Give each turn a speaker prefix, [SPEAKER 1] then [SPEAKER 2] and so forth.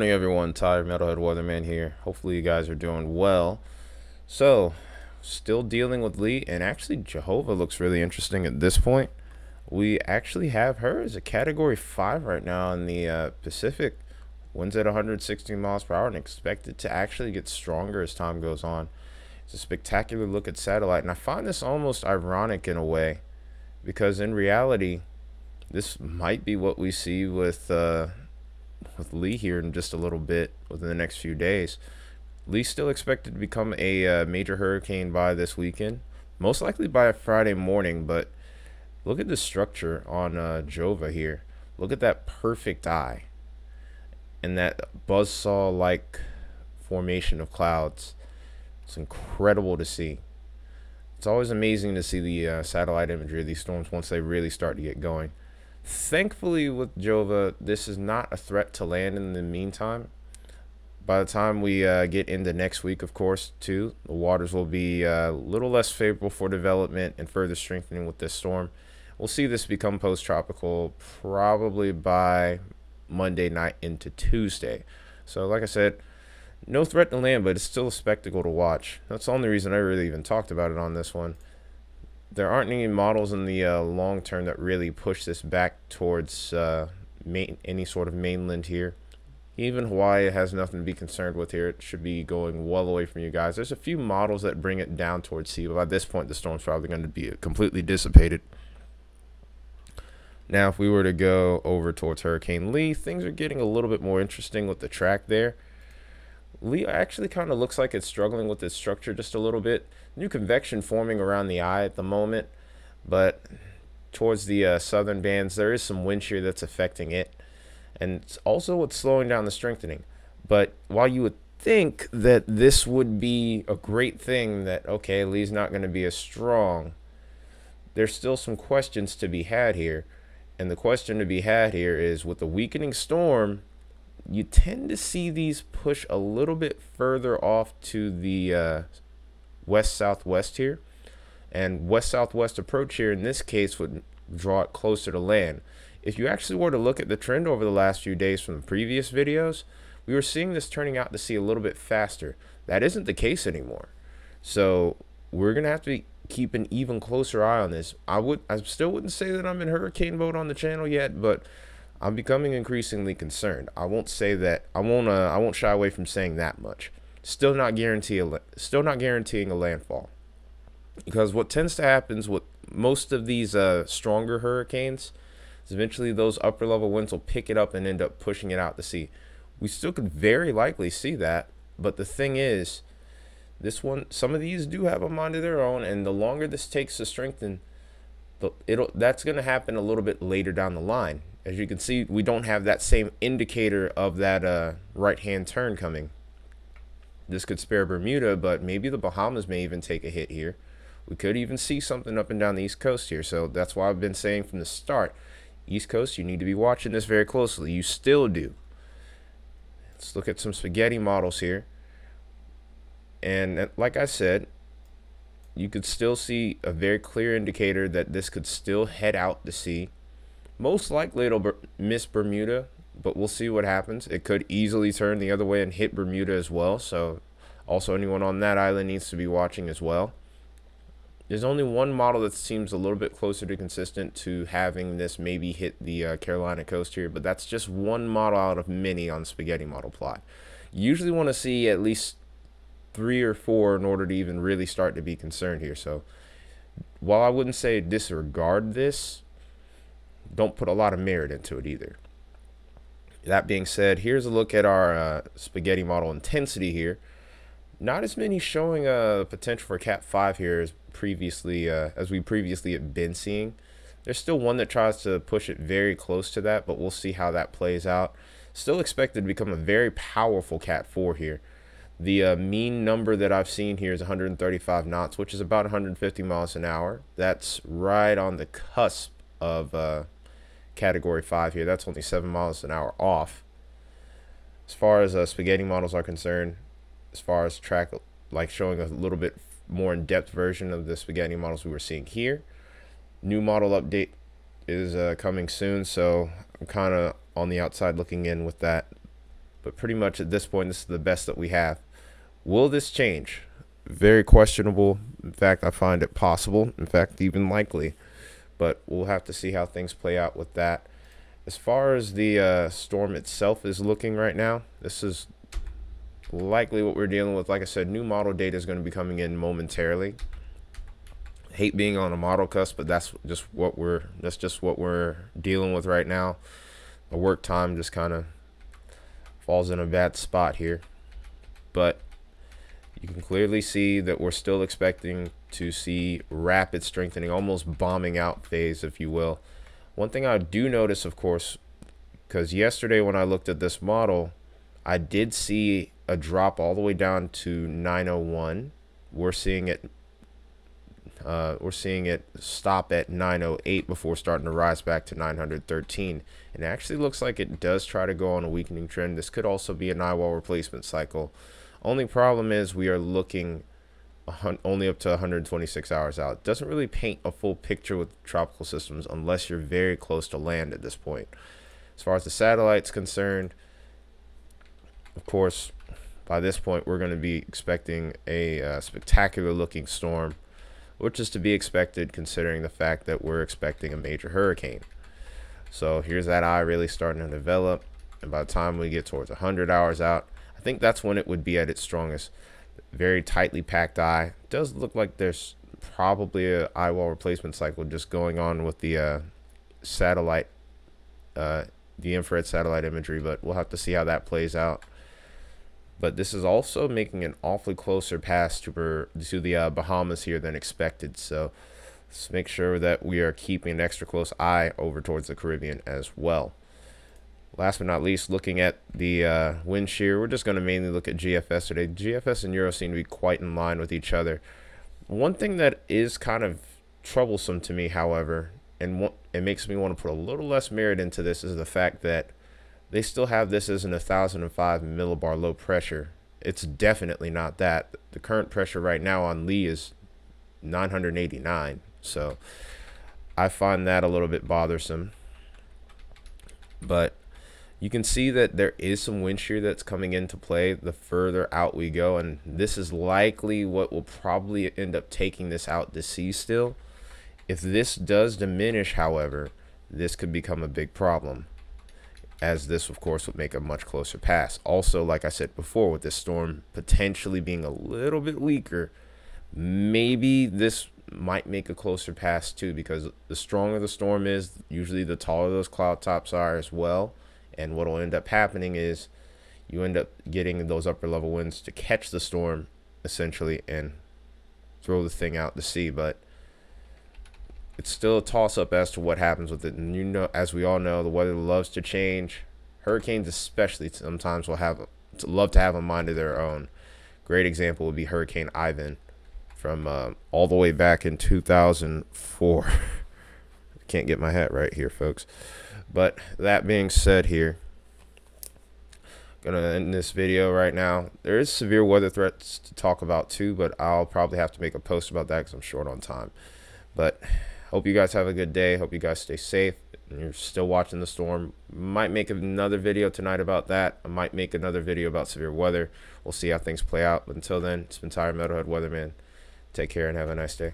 [SPEAKER 1] morning, everyone. Tyler Metalhead Weatherman here. Hopefully, you guys are doing well. So, still dealing with Lee, and actually, Jehovah looks really interesting at this point. We actually have her as a Category 5 right now in the Pacific. Winds at 116 miles per hour and expected to actually get stronger as time goes on. It's a spectacular look at satellite, and I find this almost ironic in a way because in reality, this might be what we see with Lee here in just a little bit within the next few days. Lee's still expected to become a major hurricane by this weekend, most likely by Friday morning. But look at the structure on Jova here. Look at that perfect eye and that buzzsaw-like formation of clouds. It's incredible to see. It's always amazing to see the satellite imagery of these storms once they really start to get going. Thankfully, with Jova, this is not a threat to land in the meantime. By the time we get into next week, of course, too, the waters will be a little less favorable for development and further strengthening with this storm. We'll see this become post-tropical probably by Monday night into Tuesday. So, like I said, no threat to land, but it's still a spectacle to watch. That's the only reason I really even talked about it on this one. There aren't any models in the long term that really push this back towards any sort of mainland here. Even Hawaii has nothing to be concerned with here. It should be going well away from you guys. There's a few models that bring it down towards sea, but by this point the storm's probably going to be completely dissipated. Now, if we were to go over towards Hurricane Lee, things are getting a little bit more interesting with the track there. Lee actually kind of looks like it's struggling with its structure just a little bit. New convection forming around the eye at the moment, but towards the southern bands, there is some wind shear that's affecting it. And it's also what's slowing down the strengthening. But while you would think that this would be a great thing, that, okay, Lee's not going to be as strong, there's still some questions to be had here. And the question to be had here is, with the weakening storm, you tend to see these push a little bit further off to the west-southwest here. And west-southwest approach here in this case would draw it closer to land. If you actually were to look at the trend over the last few days from the previous videos, we were seeing this turning out to sea a little bit faster. That isn't the case anymore. So we're going to have to keep an even closer eye on this. I still wouldn't say that I'm in hurricane mode on the channel yet, but I'm becoming increasingly concerned. I won't say that. I won't shy away from saying that much. Still not guaranteeing a landfall, because what tends to happen with most of these stronger hurricanes is eventually those upper level winds will pick it up and end up pushing it out to sea. We still could very likely see that, but the thing is, some of these do have a mind of their own, and the longer this takes to strengthen, that's going to happen a little bit later down the line. As you can see, we don't have that same indicator of that right-hand turn coming. This could spare Bermuda, but maybe the Bahamas may even take a hit here. We could even see something up and down the East Coast here. So that's why I've been saying from the start, East Coast, you need to be watching this very closely. You still do. Let's look at some spaghetti models here. And like I said, you could still see a very clear indicator that this could still head out to sea. Most likely it'll miss Bermuda, but we'll see what happens. It could easily turn the other way and hit Bermuda as well. So also anyone on that island needs to be watching as well. There's only one model that seems a little bit closer to consistent to having this maybe hit the Carolina coast here, but that's just one model out of many on the spaghetti model plot. You usually want to see at least 3 or 4 in order to even really start to be concerned here. So while I wouldn't say disregard this, don't put a lot of merit into it either. That being said, here's a look at our spaghetti model intensity here. Not as many showing a potential for Cat 5 here as we previously had been seeing. There's still one that tries to push it very close to that, but we'll see how that plays out. Still expected to become a very powerful Cat 4 here. The mean number that I've seen here is 135 knots, which is about 150 miles an hour. That's right on the cusp of Category 5 here. That's only 7 miles an hour off. As far as spaghetti models are concerned, as far as track, like showing a little bit more in-depth version of the spaghetti models we were seeing here. New model update is coming soon, so I'm kind of on the outside looking in with that. but pretty much at this point, this is the best that we have. Will this change? Very questionable. In fact, I find it possible. In fact, even likely. But we'll have to see how things play out with that. As far as the storm itself is looking right now, this is likely what we're dealing with. Like I said, new model data is going to be coming in momentarily. Hate being on a model cusp, but that's just what we're dealing with right now. The work time just kind of falls in a bad spot here, but you can clearly see that we're still expecting to see rapid strengthening, almost bombing out phase, if you will. One thing I do notice, of course, because yesterday when I looked at this model, I did see a drop all the way down to 901. We're seeing it stop at 908 before starting to rise back to 913. And it actually looks like it does try to go on a weakening trend. This could also be an eye wall replacement cycle. Only problem is we are looking only up to 126 hours out. It doesn't really paint a full picture with tropical systems unless you're very close to land at this point. As far as the satellite's concerned, of course, by this point we're going to be expecting a spectacular looking storm, which is to be expected considering the fact that we're expecting a major hurricane. So here's that eye really starting to develop, and by the time we get towards 100 hours out, I think that's when it would be at its strongest. Very tightly packed eye. It does look like there's probably a eye wall replacement cycle just going on with the satellite, the infrared satellite imagery, but we'll have to see how that plays out. But this is also making an awfully closer pass to the Bahamas here than expected. So let's make sure that we are keeping an extra close eye over towards the Caribbean as well. Last but not least, looking at the wind shear, we're just going to mainly look at GFS today. GFS and Euro seem to be quite in line with each other. One thing that is kind of troublesome to me, however, and it makes me want to put a little less merit into this, is the fact that they still have this as an 1005 millibar low pressure. It's definitely not that. The current pressure right now on Lee is 989. So I find that a little bit bothersome. But you can see that there is some wind shear that's coming into play the further out we go, and this is likely what will probably end up taking this out to sea still. If this does diminish, however, this could become a big problem, as this, of course, would make a much closer pass. Also, like I said before, with this storm potentially being a little bit weaker, maybe this might make a closer pass too, because the stronger the storm is, usually the taller those cloud tops are as well. And what will end up happening is you end up getting those upper level winds to catch the storm essentially and throw the thing out to sea. But it's still a toss up as to what happens with it. And you know, as we all know, the weather loves to change. Hurricanes especially sometimes will love to have a mind of their own. Great example would be Hurricane Ivan from all the way back in 2004. Can't get my hat right here, folks. But that being said, here, gonna end this video right now. There is severe weather threats to talk about too, but I'll probably have to make a post about that because I'm short on time. But hope you guys have a good day. Hope you guys stay safe. And you're still watching the storm. Might make another video tonight about that. I might make another video about severe weather. We'll see how things play out. But until then, it's been Tyler Metalhead Weatherman. Take care and have a nice day.